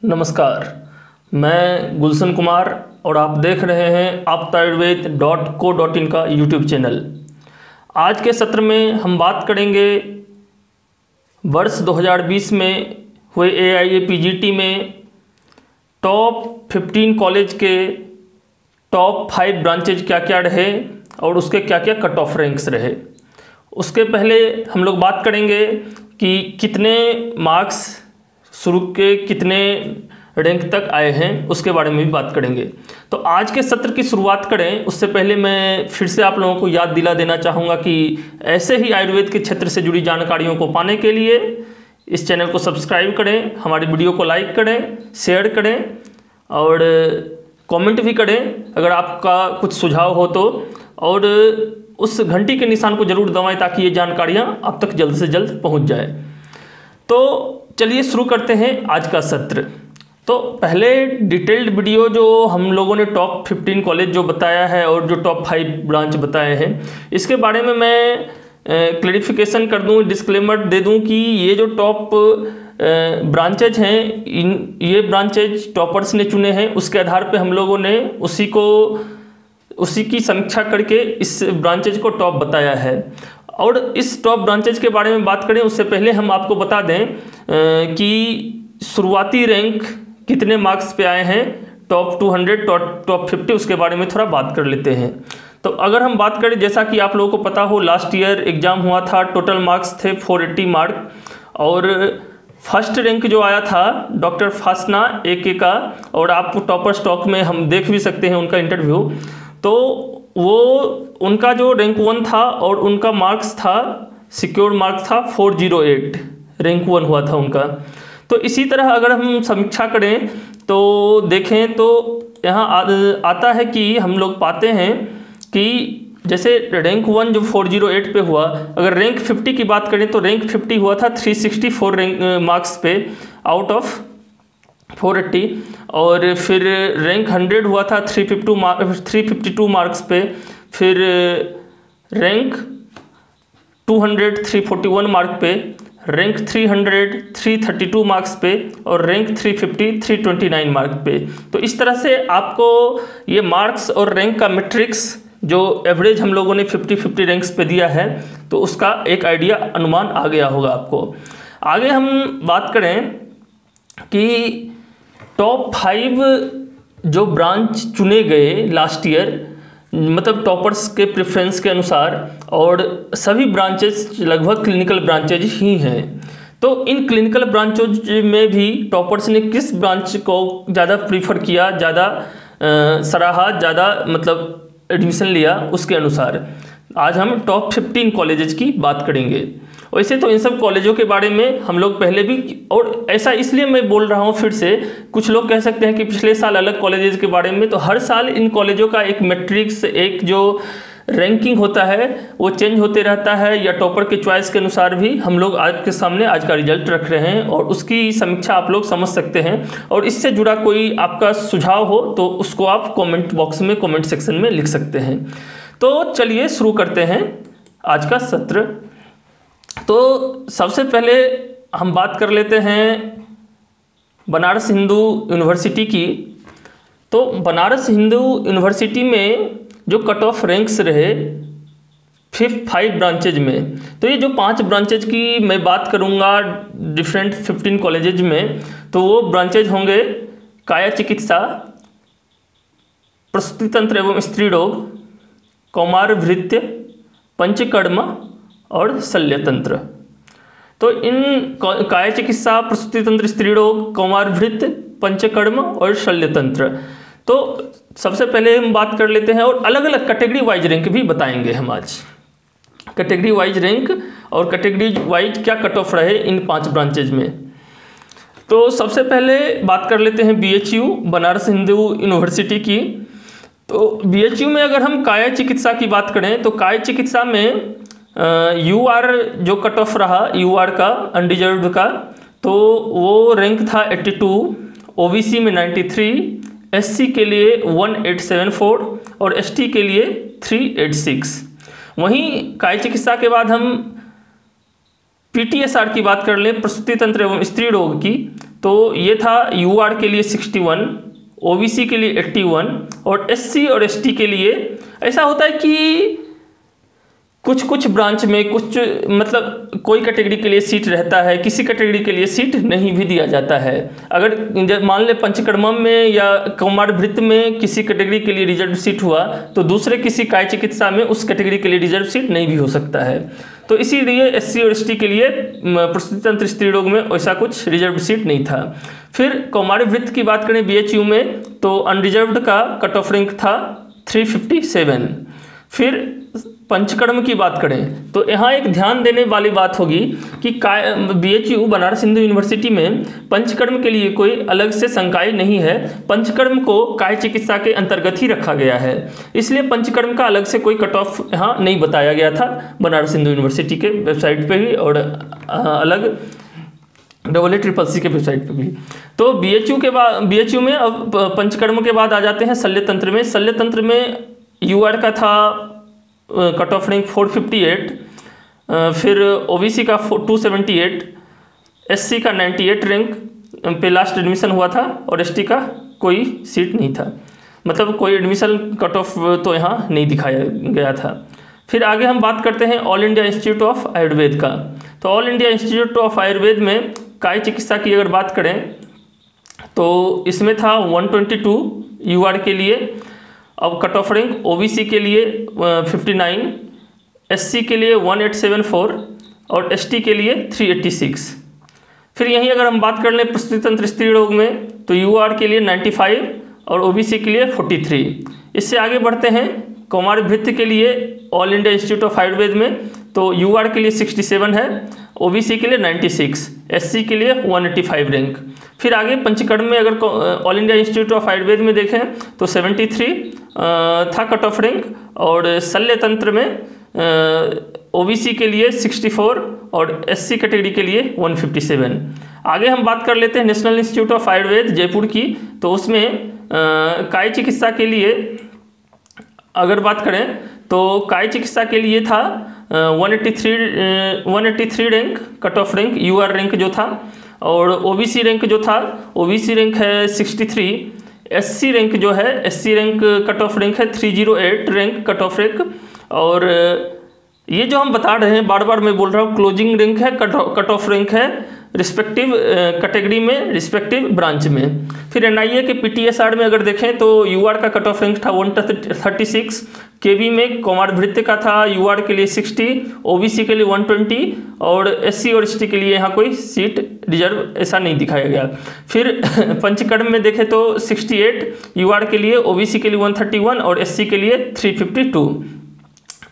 नमस्कार, मैं गुलशन कुमार और आप देख रहे हैं aptaayurved.co.in का यूट्यूब चैनल। आज के सत्र में हम बात करेंगे वर्ष 2020 में हुए AIAPGT में टॉप 15 कॉलेज के टॉप 5 ब्रांचेज क्या क्या रहे और उसके क्या क्या कट ऑफ रैंक्स रहे। उसके पहले हम लोग बात करेंगे कि कितने मार्क्स शुरू के कितने रैंक तक आए हैं, उसके बारे में भी बात करेंगे। तो आज के सत्र की शुरुआत करें उससे पहले मैं फिर से आप लोगों को याद दिला देना चाहूँगा कि ऐसे ही आयुर्वेद के क्षेत्र से जुड़ी जानकारियों को पाने के लिए इस चैनल को सब्सक्राइब करें, हमारी वीडियो को लाइक करें, शेयर करें और कमेंट भी करें अगर आपका कुछ सुझाव हो तो, और उस घंटी के निशान को ज़रूर दबाएं ताकि ये जानकारियाँ आप तक जल्द से जल्द पहुँच जाए। तो चलिए शुरू करते हैं आज का सत्र। तो पहले डिटेल्ड वीडियो जो हम लोगों ने टॉप 15 कॉलेज जो बताया है और जो टॉप 5 ब्रांच बताए हैं, इसके बारे में मैं क्लैरिफिकेशन कर दूं, डिस्क्लेमर दे दूं कि ये जो टॉप ब्रांचेज हैं ये ब्रांचेज टॉपर्स ने चुने हैं। उसके आधार पे हम लोगों ने उसी की समीक्षा करके इस ब्रांचेज को टॉप बताया है। और इस टॉप ब्रांचेज के बारे में बात करें उससे पहले हम आपको बता दें कि शुरुआती रैंक कितने मार्क्स पे आए हैं, टॉप 200 टॉप 50, उसके बारे में थोड़ा बात कर लेते हैं। तो अगर हम बात करें, जैसा कि आप लोगों को पता हो लास्ट ईयर एग्ज़ाम हुआ था, टोटल मार्क्स थे 480 मार्क और फर्स्ट रैंक जो आया था डॉक्टर फासना AK का, और आप टॉपर स्टॉक में हम देख भी सकते हैं उनका इंटरव्यू। तो वो उनका जो रैंक 1 था और उनका मार्क्स था, सिक्योर्ड मार्क्स था 408, रैंक 1 हुआ था उनका। तो इसी तरह अगर हम समीक्षा करें तो देखें तो यहाँ आता है कि हम लोग पाते हैं कि जैसे रैंक 1 जो 408 पे हुआ, अगर रैंक 50 की बात करें तो रैंक 50 हुआ था 364 रैंक मार्क्स पे आउट ऑफ 480, और फिर रैंक 100 हुआ था 352 मार्क्स पे, फिर रैंक 200 341 मार्क पे, रैंक 300 332 मार्क्स पे और रैंक 350 329 मार्क पे। तो इस तरह से आपको ये मार्क्स और रैंक का मैट्रिक्स जो एवरेज हम लोगों ने 50-50 रैंक्स पे दिया है, तो उसका एक आइडिया अनुमान आ गया होगा आपको। आगे हम बात करें कि टॉप 5 जो ब्रांच चुने गए लास्ट ईयर, मतलब टॉपर्स के प्रेफरेंस के अनुसार, और सभी ब्रांचेस लगभग क्लिनिकल ब्रांचेज ही हैं। तो इन क्लिनिकल ब्रांचेज में भी टॉपर्स ने किस ब्रांच को ज़्यादा प्रीफर किया, ज़्यादा सराहा, ज़्यादा मतलब एडमिशन लिया, उसके अनुसार आज हम टॉप 15 कॉलेजेस की बात करेंगे। वैसे तो इन सब कॉलेजों के बारे में हम लोग पहले भी, और ऐसा इसलिए मैं बोल रहा हूँ फिर से, कुछ लोग कह सकते हैं कि पिछले साल अलग कॉलेजेस के बारे में, तो हर साल इन कॉलेजों का एक मैट्रिक्स, एक जो रैंकिंग होता है वो चेंज होते रहता है, या टॉपर के चॉइस के अनुसार भी हम लोग आज के सामने आज का रिजल्ट रख रहे हैं और उसकी समीक्षा आप लोग समझ सकते हैं। और इससे जुड़ा कोई आपका सुझाव हो तो उसको आप कमेंट बॉक्स में, कमेंट सेक्शन में लिख सकते हैं। तो चलिए शुरू करते हैं आज का सत्र। तो सबसे पहले हम बात कर लेते हैं बनारस हिंदू यूनिवर्सिटी की। तो बनारस हिंदू यूनिवर्सिटी में जो कट ऑफ रैंक्स रहे 5 ब्रांचेज में, तो ये जो 5 ब्रांचेज की मैं बात करूँगा डिफरेंट 15 कॉलेजेज में, तो वो ब्रांचेज होंगे काया चिकित्सा, प्रसूति तंत्र एवं स्त्री रोग, कौमार भृत्य, पंचकर्म और शल्यतंत्र। तो इन काया चिकित्सा, प्रसूति तंत्र, स्त्री रोग, कौमार भृत्य, पंचकर्म और शल्यतंत्र, तो सबसे पहले हम बात कर लेते हैं, और अलग अलग कैटेगरी वाइज रैंक भी बताएंगे हम आज। कैटेगरी वाइज रैंक और कैटेगरी वाइज क्या कट ऑफ रहे इन 5 ब्रांचेज में। तो सबसे पहले बात कर लेते हैं BHU बनारस हिंदू यूनिवर्सिटी की। तो BHU में अगर हम काया चिकित्सा की बात करें तो काया चिकित्सा में UR जो कट ऑफ रहा, UR का अनडिजर्व्ड का, तो वो रैंक था 82, OBC में 93, SC के लिए 1874 और ST के लिए 386। वहीं काया चिकित्सा के बाद हम PTSR की बात कर लें, प्रसूति तंत्र एवं स्त्री रोग की, तो ये था यूआर के लिए 61, ओबीसी के लिए 81 और एससी और एसटी के लिए ऐसा होता है कि कुछ कुछ ब्रांच में कुछ मतलब कोई कैटेगरी के लिए सीट रहता है, किसी कैटेगरी के लिए सीट नहीं भी दिया जाता है। अगर मान ले पंचकर्मा में या कौमार भृत्य में किसी कैटेगरी के लिए रिजर्व सीट हुआ तो दूसरे किसी काय चिकित्सा में उस कैटेगरी के लिए रिजर्व सीट नहीं भी हो सकता है। तो इसीलिए एससी और एसटी के लिए प्रसूति तंत्र स्त्री रोग में ऐसा कुछ रिजर्व सीट नहीं था। फिर कौमार भृत्य की बात करें बीएचयू में तो अनरिजर्व्ड का कट ऑफ रैंक था 357। फिर पंचकर्म की बात करें तो यहाँ एक ध्यान देने वाली बात होगी कि बीएचयू बनारस हिंदू यूनिवर्सिटी में पंचकर्म के लिए कोई अलग से संकाय नहीं है, पंचकर्म को काय चिकित्सा के अंतर्गत ही रखा गया है, इसलिए पंचकर्म का अलग से कोई कट ऑफ यहाँ नहीं बताया गया था बनारस हिंदू यूनिवर्सिटी के वेबसाइट पे भी और अलग AACCC के वेबसाइट पे भी। तो बीएचयू में अब पंचकर्म के बाद आ जाते हैं शल्य तंत्र में। शल्य तंत्र में यूआर का था कट ऑफ रैंक 458, फिर ओबीसी का 278, एससी का 98 रैंक पे लास्ट एडमिशन हुआ था और एसटी का कोई सीट नहीं था, मतलब कोई एडमिशन कट ऑफ तो यहाँ नहीं दिखाया गया था। फिर आगे हम बात करते हैं all India institute of Ayurveda का। तो all India institute of Ayurveda में काय चिकित्सा की अगर बात करें तो इसमें था 122 यूआर के लिए। अब कट ऑफ रैंक ओबीसी के लिए 59, एससी के लिए 1874 और एसटी के लिए 386। फिर यहीं अगर हम बात कर लें प्रसूति तंत्र स्त्री रोग में तो यूआर के लिए 95 और ओबीसी के लिए 43। इससे आगे बढ़ते हैं कौमार भृत्य के लिए all India institute of Ayurveda में तो यूआर के लिए 67 है, ओबीसी के लिए 96, एससी के लिए 185 रैंक। फिर आगे पंचकर्म में अगर all India institute of Ayurveda में देखें तो 73 था कट ऑफ रैंक और शल्य तंत्र में ओबीसी के लिए 64 और एससी कैटेगरी के लिए 157। आगे हम बात कर लेते हैं national institute of Ayurveda Jaipur की। तो उसमें काय चिकित्सा के लिए अगर बात करें तो काय चिकित्सा के लिए था 183 rank cut off rank UR rank जो था और ओबीसी रैंक जो था ओबीसी रैंक है 63, एससी रैंक जो है SC rank cut off rank है 308 रैंक कट ऑफ रैंक। और ये जो हम बता रहे हैं बार बार मैं बोल रहा हूँ क्लोजिंग रैंक है, कट ऑफ रैंक है रिस्पेक्टिव कैटेगरी में रिस्पेक्टिव ब्रांच में। फिर एनआईए के पीटीएसआर में अगर देखें तो यूआर का कट ऑफ रैंक था 136, केवी में कौमार भृत्य का था यूआर के लिए 60, ओबीसी के लिए 120 और एससी और एसटी के लिए यहाँ कोई सीट रिजर्व ऐसा नहीं दिखाया गया। फिर पंचकर्म में देखें तो 68 यूआर के लिए, ओबीसी के लिए 131 और एससी के लिए 352।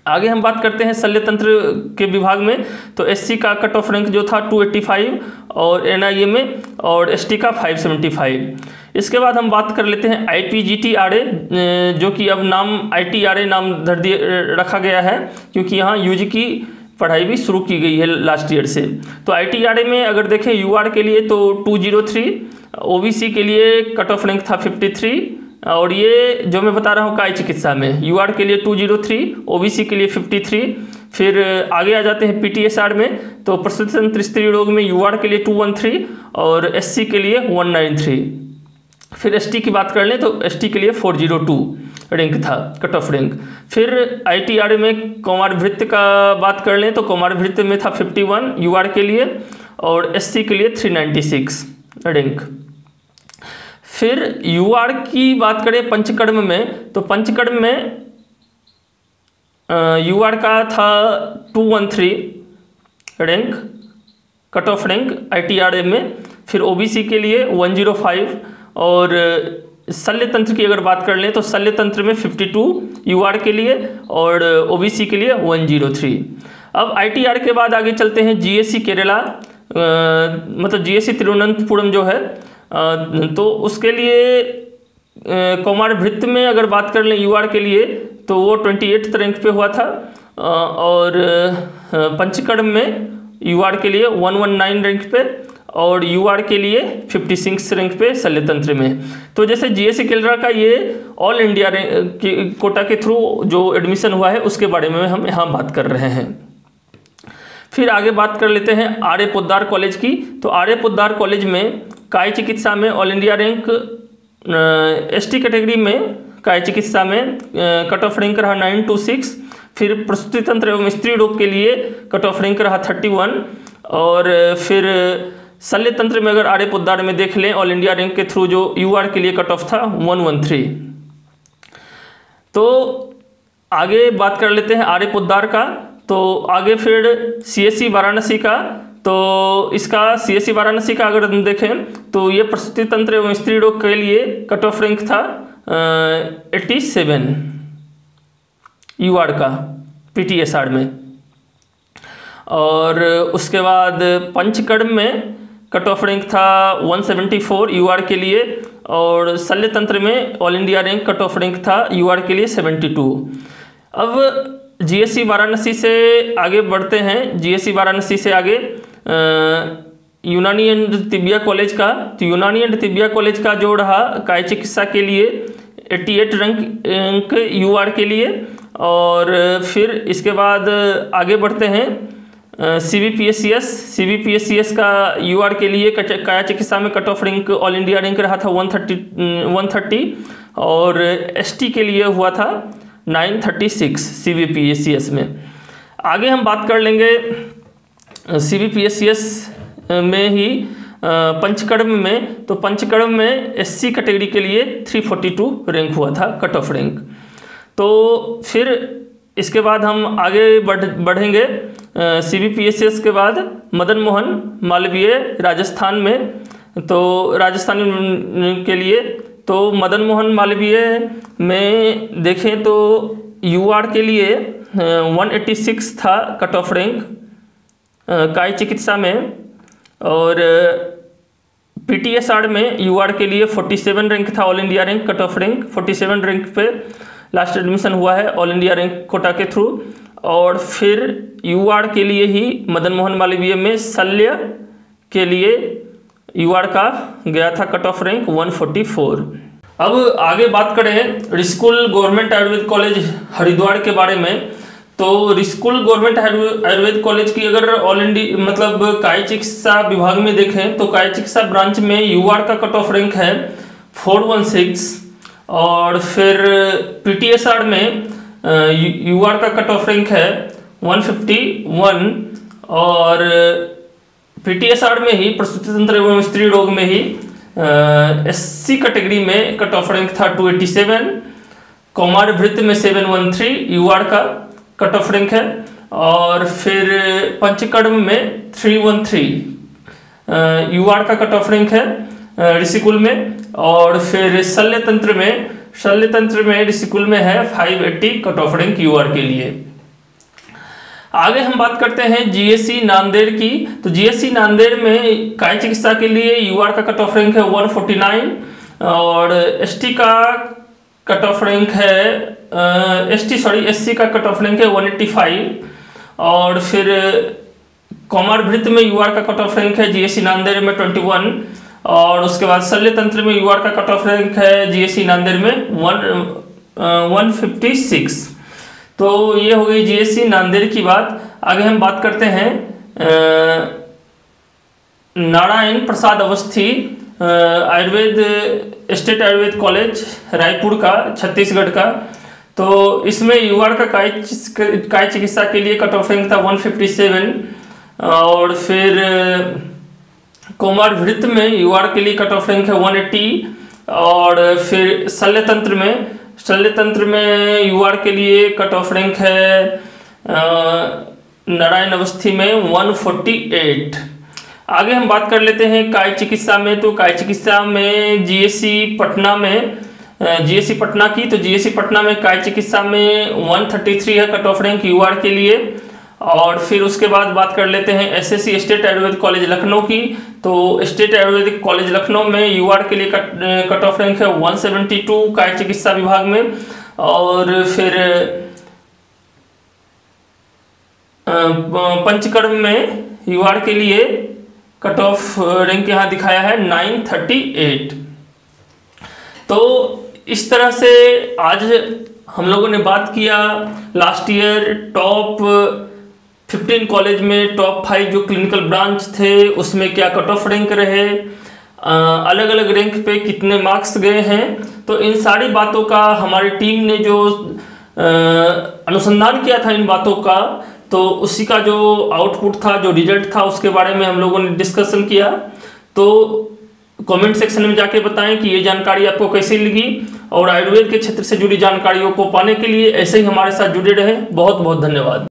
आगे हम बात करते हैं शल्य तंत्र के विभाग में तो एससी का कट ऑफ रैंक जो था 285 और एनआईए में और एसटी का 575। इसके बाद हम बात कर लेते हैं आईपीजीटीआरए जो कि अब नाम आईटीआरए नाम रखा गया है क्योंकि यहाँ यूजी की पढ़ाई भी शुरू की गई है लास्ट ईयर से। तो आईटीआरए में अगर देखें यूआर के लिए तो 203, ओबीसी के लिए कट ऑफ रैंक था 53 और ये जो मैं बता रहा हूँ काय चिकित्सा में यूआर के लिए 203, ओबीसी के लिए 53। फिर आगे आ जाते हैं पीटीएसआर में तो प्रसूति तंत्र स्त्री रोग में यूआर के लिए 213 और एससी के लिए 193। फिर एसटी की बात कर लें तो एसटी के लिए 402 रैंक था कट ऑफ रैंक। फिर आईटीआरए में कौमार भृत्य का बात कर लें तो कौमार भृत्य में था 51 यूआर के लिए और एससी के लिए 396 रैंक। फिर यूआर की बात करें पंचकर्म में तो पंचकर्म में यूआर का था 213 रैंक कट ऑफ रैंक आईटीआरए में। फिर ओबीसी के लिए 105 और शल्य तंत्र की अगर बात कर लें तो शल्य तंत्र में 52 यूआर के लिए और ओबीसी के लिए 103। अब आईटीआर के बाद आगे चलते हैं जीएससी केरला मतलब जीएससी तिरुवनंतपुरम जो है तो उसके लिए कौमार भृत्य में अगर बात कर लें यूआर के लिए तो वो 28 रैंक पे हुआ था और पंचकर्म में यूआर के लिए 119 रैंक पे और यूआर के लिए 56 रैंक पे शल्य तंत्र में। तो जैसे जीएससी केरला का ये ऑल इंडिया कोटा के थ्रू जो एडमिशन हुआ है उसके बारे में हम यहाँ बात कर रहे हैं। फिर आगे बात कर लेते हैं आर्य पोद्दार कॉलेज की। तो आर्य पोद्दार कॉलेज में काय चिकित्सा में all India rank, ST category में काय चिकित्सा में कट ऑफ रैंक रहा 926। फिर प्रसूति तंत्र एवं स्त्री रोग के लिए कट ऑफ रैंक रहा 31। और फिर शल्य तंत्र में अगर आर्य पोद्दार में देख लें ऑल इंडिया रैंक के थ्रू जो यूआर के लिए कट ऑफ था 113। तो आगे बात कर लेते हैं आर्य पोद्दार का। तो आगे फिर सीएससी वाराणसी का, तो इसका सीएससी वाराणसी का अगर हम देखें तो ये प्रसूति तंत्र एवं स्त्री रोग के लिए कट ऑफ रैंक था 87 यूआर का पीटीएसआर में। और उसके बाद पंचकर्म में कट ऑफ रैंक था 174 यूआर के लिए। और शल्य तंत्र में all India rank cut off rank था यूआर के लिए 72। अब जीएससी वाराणसी से आगे बढ़ते हैं। जीएससी वाराणसी से आगे यूनानी एंड तिब्बिया कॉलेज का, तो यूनानी एंड तिब्बिया कॉलेज का जो रहा काय चिकित्सा के लिए 88 रैंक यूआर के लिए। और फिर इसके बाद आगे बढ़ते हैं सीबीपीएससीएस का यूआर के लिए काय चिकित्सा में cut off rank all India rank रहा था 130 और एसटी के लिए हुआ था 936 सीबीपीएससीएस में। आगे हम बात कर लेंगे सीबीपीएससीएस में ही पंचकर्म में। तो पंचकर्म में एससी कैटेगरी के लिए 342 रैंक हुआ था कट ऑफ रैंक। तो फिर इसके बाद हम आगे बढ़ेंगे सीबीपीएससीएस के बाद मदन मोहन मालवीय राजस्थान में। तो राजस्थान के लिए तो मदन मोहन मालवीय में देखें तो यूआर के लिए 186 था कट ऑफ रैंक काय चिकित्सा में। और पीटीएसआर में यूआर के लिए 47 रैंक था all India rank cut off rank. 47 rank पे लास्ट एडमिशन हुआ है ऑल इंडिया रैंक कोटा के थ्रू। और फिर यूआर के लिए ही मदन मोहन मालवीय में शल्य के लिए यूआर का गया था कट ऑफ रैंक 144। अब आगे बात करें रिस्कुल गवर्नमेंट आयुर्वेद कॉलेज हरिद्वार के बारे में। तो रिस्कुल गवर्नमेंट आयुर्वेद कॉलेज की अगर ऑल इंडिया मतलब काय चिकित्सा विभाग में देखें तो काय चिकित्सा ब्रांच में यूआर का कट ऑफ रैंक है 416। और फिर पीटीएसआर में यूआर का कट ऑफ रैंक है 151। और पीटीएसआर में ही प्रसूति तंत्र एवं स्त्री रोग में ही एससी कैटेगरी में कट ऑफ रैंक था 287। कौमार भृत्य में 713 यूआर का कट ऑफ रैंक है। और फिर पंचकर्म में 313 यूआर का कट ऑफ रैंक है ऋषिकुल में। और फिर शल्य तंत्र में ऋषिकुल में है 580 कट ऑफ रैंक यूआर के लिए। आगे हम बात करते हैं जीएससी नांदेड़ की। तो जीएससी नांदेड़ में काय चिकित्सा के लिए यूआर का कट ऑफ रैंक है 149। और एसटी का कट ऑफ रैंक है एससी का कट ऑफ रैंक है 185। और फिर कौमार भृत्य में यूआर का कट ऑफ रैंक है जीएससी नांदेड़ में 21। और उसके बाद शल्य तंत्र में यूआर का कट ऑफ रैंक है जीएससी नांदेड़ में 156। तो ये हो गई जीएससी नांदेड़ की बात। आगे हम बात करते हैं नारायण प्रसाद अवस्थी स्टेट आयुर्वेद कॉलेज रायपुर का छत्तीसगढ़ का। तो इसमें यूआर का काय चिकित्सा के लिए कट ऑफ रैंक था 157। और फिर कौमार भृत्य में यूआर के लिए कट ऑफ रैंक है 180। और फिर शल्य तंत्र में यूआर के लिए कट ऑफ रैंक है नारायण अवस्थी में 148। आगे हम बात कर लेते हैं काय चिकित्सा में। तो काय चिकित्सा में जीएससी पटना की, तो जीएससी पटना में काय चिकित्सा में 133 है कट ऑफ रैंक यूआर के लिए। और फिर उसके बाद बात कर लेते हैं SSC state Ayurveda college Lucknow की। तो स्टेट आयुर्वेदिक कॉलेज लखनऊ में यूआर के लिए कट ऑफ रैंक है 172 काय चिकित्सा विभाग में। और फिर पंचकर्म में यूआर के लिए कट ऑफ रैंक यहाँ दिखाया है 938। तो इस तरह से आज हम लोगों ने बात किया लास्ट ईयर टॉप 15 कॉलेज में टॉप 5 जो क्लिनिकल ब्रांच थे उसमें क्या कट ऑफ रैंक रहे। अलग अलग रैंक पे कितने मार्क्स गए हैं, तो इन सारी बातों का हमारी टीम ने जो अनुसंधान किया था इन बातों का, तो उसी का जो आउटपुट था, जो रिजल्ट था, उसके बारे में हम लोगों ने डिस्कशन किया। तो कमेंट सेक्शन में जाके बताएं कि ये जानकारी आपको कैसी लगी, और आयुर्वेद के क्षेत्र से जुड़ी जानकारियों को पाने के लिए ऐसे ही हमारे साथ जुड़े रहें। बहुत बहुत धन्यवाद।